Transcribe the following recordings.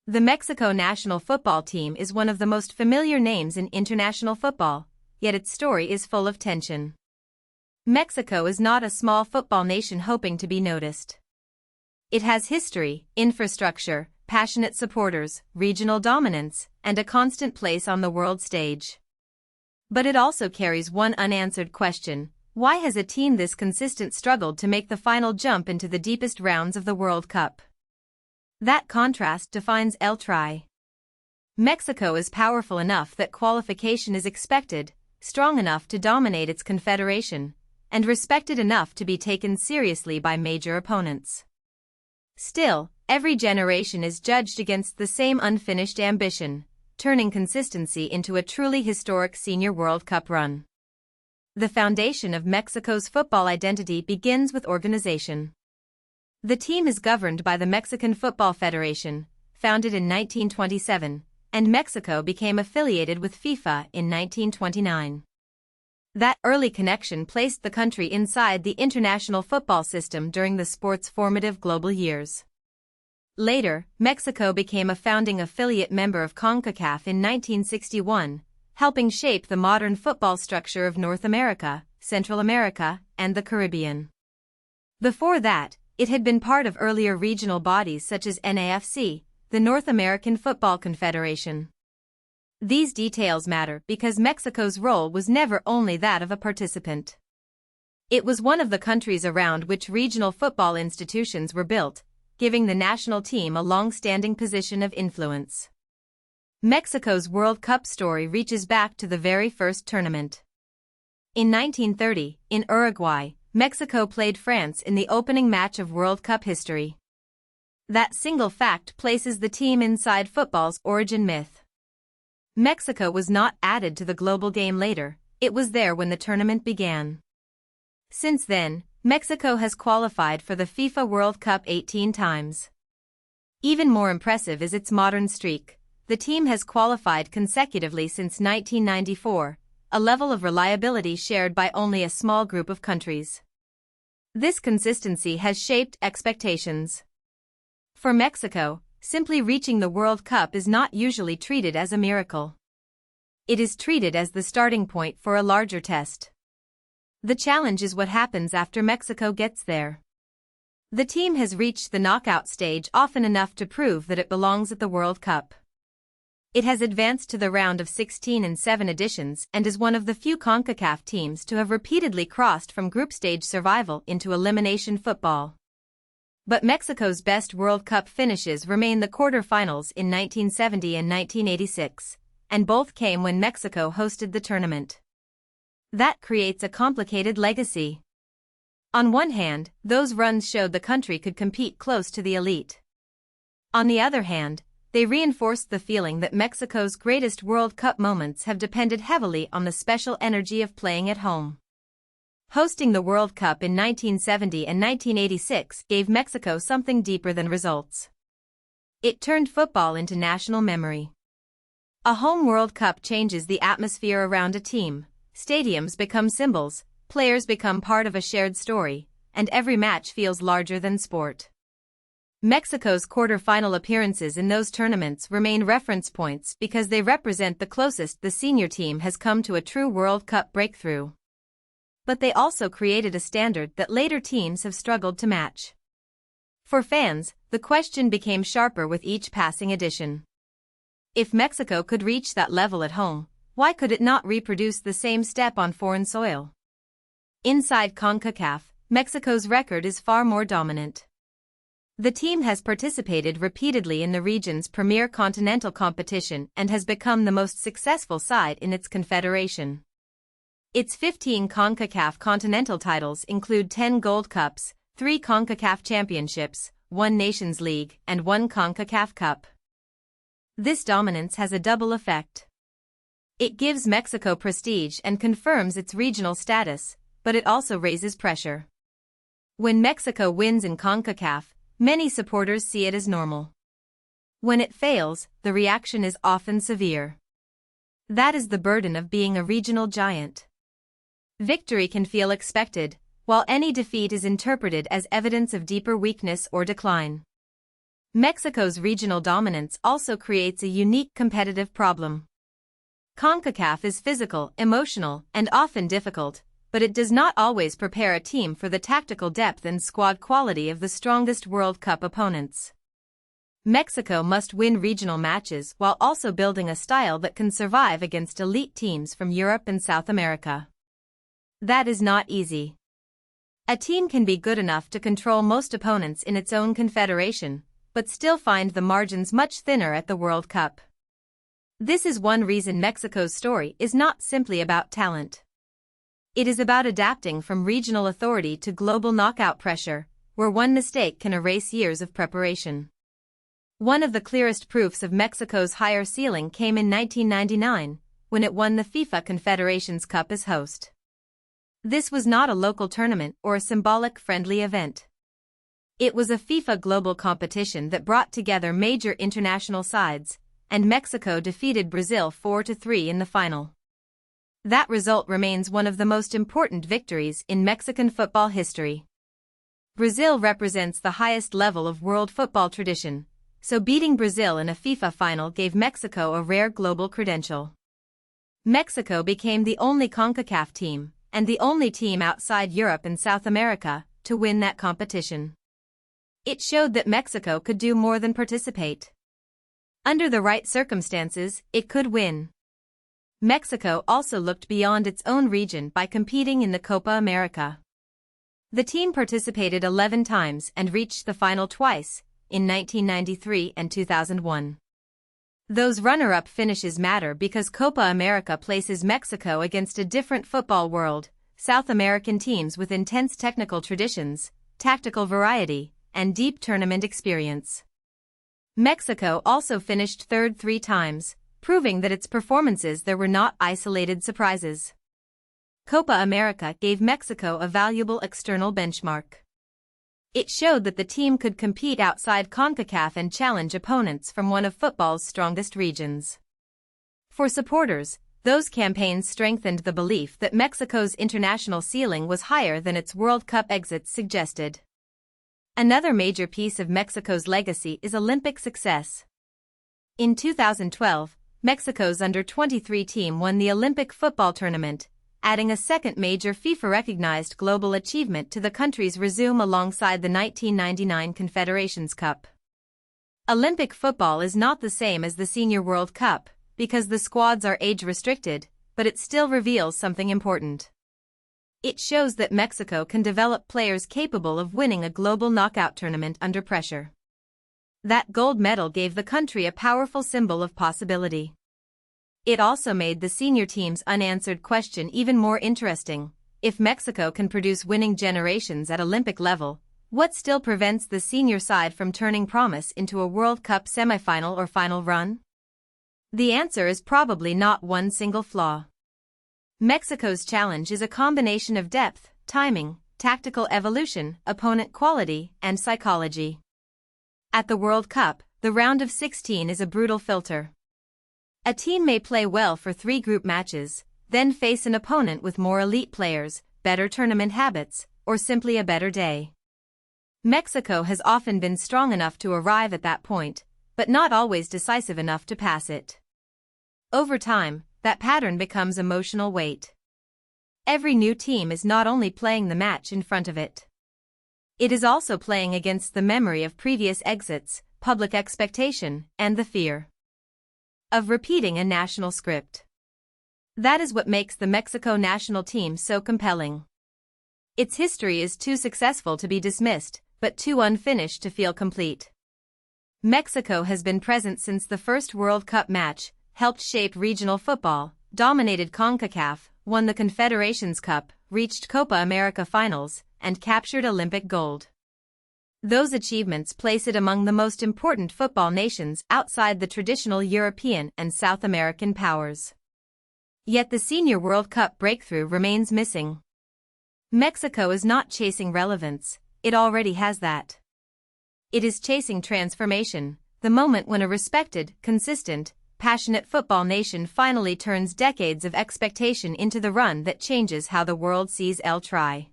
The Mexico national football team is one of the most familiar names in international football, yet its story is full of tension. Mexico is not a small football nation hoping to be noticed. It has history, infrastructure, passionate supporters, regional dominance, and a constant place on the world stage. But it also carries one unanswered question: why has a team this consistent struggled to make the final jump into the deepest rounds of the World Cup? That contrast defines El Tri. Mexico is powerful enough that qualification is expected, strong enough to dominate its confederation, and respected enough to be taken seriously by major opponents. Still, every generation is judged against the same unfinished ambition, turning consistency into a truly historic senior World Cup run. The foundation of Mexico's football identity begins with organization. The team is governed by the Mexican Football Federation, founded in 1927, and Mexico became affiliated with FIFA in 1929. That early connection placed the country inside the international football system during the sport's formative global years. Later, Mexico became a founding affiliate member of CONCACAF in 1961, helping shape the modern football structure of North America, Central America, and the Caribbean. Before that, it had been part of earlier regional bodies such as NAFC, the North American Football Confederation. These details matter because Mexico's role was never only that of a participant. It was one of the countries around which regional football institutions were built, giving the national team a long-standing position of influence. Mexico's World Cup story reaches back to the very first tournament. In 1930, in Uruguay, Mexico played France in the opening match of World Cup history. That single fact places the team inside football's origin myth. Mexico was not added to the global game later, it was there when the tournament began. Since then, Mexico has qualified for the FIFA World Cup 18 times. Even more impressive is its modern streak. The team has qualified consecutively since 1994, a level of reliability shared by only a small group of countries. This consistency has shaped expectations. For Mexico, simply reaching the World Cup is not usually treated as a miracle. It is treated as the starting point for a larger test. The challenge is what happens after Mexico gets there. The team has reached the knockout stage often enough to prove that it belongs at the World Cup. It has advanced to the round of 16 in 7 editions and is one of the few CONCACAF teams to have repeatedly crossed from group stage survival into elimination football. But Mexico's best World Cup finishes remain the quarter-finals in 1970 and 1986, and both came when Mexico hosted the tournament. That creates a complicated legacy. On one hand, those runs showed the country could compete close to the elite. On the other hand, they reinforced the feeling that Mexico's greatest World Cup moments have depended heavily on the special energy of playing at home. Hosting the World Cup in 1970 and 1986 gave Mexico something deeper than results. It turned football into national memory. A home World Cup changes the atmosphere around a team, stadiums become symbols, players become part of a shared story, and every match feels larger than sport. Mexico's quarter-final appearances in those tournaments remain reference points because they represent the closest the senior team has come to a true World Cup breakthrough. But they also created a standard that later teams have struggled to match. For fans, the question became sharper with each passing edition. If Mexico could reach that level at home, why could it not reproduce the same step on foreign soil? Inside CONCACAF, Mexico's record is far more dominant. The team has participated repeatedly in the region's premier continental competition and has become the most successful side in its confederation. Its 15 CONCACAF continental titles include 10 Gold Cups, 3 CONCACAF Championships, 1 Nations League, and 1 CONCACAF Cup. This dominance has a double effect. It gives Mexico prestige and confirms its regional status, but it also raises pressure. When Mexico wins in CONCACAF, many supporters see it as normal. When it fails, the reaction is often severe. That is the burden of being a regional giant. Victory can feel expected, while any defeat is interpreted as evidence of deeper weakness or decline. Mexico's regional dominance also creates a unique competitive problem. CONCACAF is physical, emotional, and often difficult, but it does not always prepare a team for the tactical depth and squad quality of the strongest World Cup opponents. Mexico must win regional matches while also building a style that can survive against elite teams from Europe and South America. That is not easy. A team can be good enough to control most opponents in its own confederation, but still find the margins much thinner at the World Cup. This is one reason Mexico's story is not simply about talent. It is about adapting from regional authority to global knockout pressure, where one mistake can erase years of preparation. One of the clearest proofs of Mexico's higher ceiling came in 1999, when it won the FIFA Confederations Cup as host. This was not a local tournament or a symbolic friendly event. It was a FIFA global competition that brought together major international sides, and Mexico defeated Brazil 4-3 in the final. That result remains one of the most important victories in Mexican football history. Brazil represents the highest level of world football tradition, so beating Brazil in a FIFA final gave Mexico a rare global credential. Mexico became the only CONCACAF team, and the only team outside Europe and South America, to win that competition. It showed that Mexico could do more than participate. Under the right circumstances, it could win. Mexico also looked beyond its own region by competing in the Copa América. The team participated 11 times and reached the final twice, in 1993 and 2001. Those runner-up finishes matter because Copa América places Mexico against a different football world, South American teams with intense technical traditions, tactical variety, and deep tournament experience. Mexico also finished third 3 times, proving that its performances there were not isolated surprises. Copa América gave Mexico a valuable external benchmark. It showed that the team could compete outside CONCACAF and challenge opponents from one of football's strongest regions. For supporters, those campaigns strengthened the belief that Mexico's international ceiling was higher than its World Cup exits suggested. Another major piece of Mexico's legacy is Olympic success. In 2012, Mexico's under-23 team won the Olympic football tournament, adding a second major FIFA-recognized global achievement to the country's resume alongside the 1999 Confederations Cup. Olympic football is not the same as the Senior World Cup, because the squads are age-restricted, but it still reveals something important. It shows that Mexico can develop players capable of winning a global knockout tournament under pressure. That gold medal gave the country a powerful symbol of possibility. It also made the senior team's unanswered question even more interesting. If Mexico can produce winning generations at Olympic level, what still prevents the senior side from turning promise into a World Cup semifinal or final run? The answer is probably not one single flaw. Mexico's challenge is a combination of depth, timing, tactical evolution, opponent quality, and psychology. At the World Cup, the round of 16 is a brutal filter. A team may play well for 3 group matches, then face an opponent with more elite players, better tournament habits, or simply a better day. Mexico has often been strong enough to arrive at that point, but not always decisive enough to pass it. Over time, that pattern becomes emotional weight. Every new team is not only playing the match in front of it. It is also playing against the memory of previous exits, public expectation, and the fear of repeating a national script. That is what makes the Mexico national team so compelling. Its history is too successful to be dismissed, but too unfinished to feel complete. Mexico has been present since the first World Cup match, helped shape regional football, dominated CONCACAF, won the Confederations Cup, reached Copa América finals, and captured Olympic gold. Those achievements place it among the most important football nations outside the traditional European and South American powers. Yet the Senior World Cup breakthrough remains missing. Mexico is not chasing relevance, it already has that. It is chasing transformation, the moment when a respected, consistent, passionate football nation finally turns decades of expectation into the run that changes how the world sees El Tri.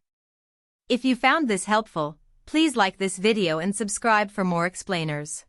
If you found this helpful, please like this video and subscribe for more explainers.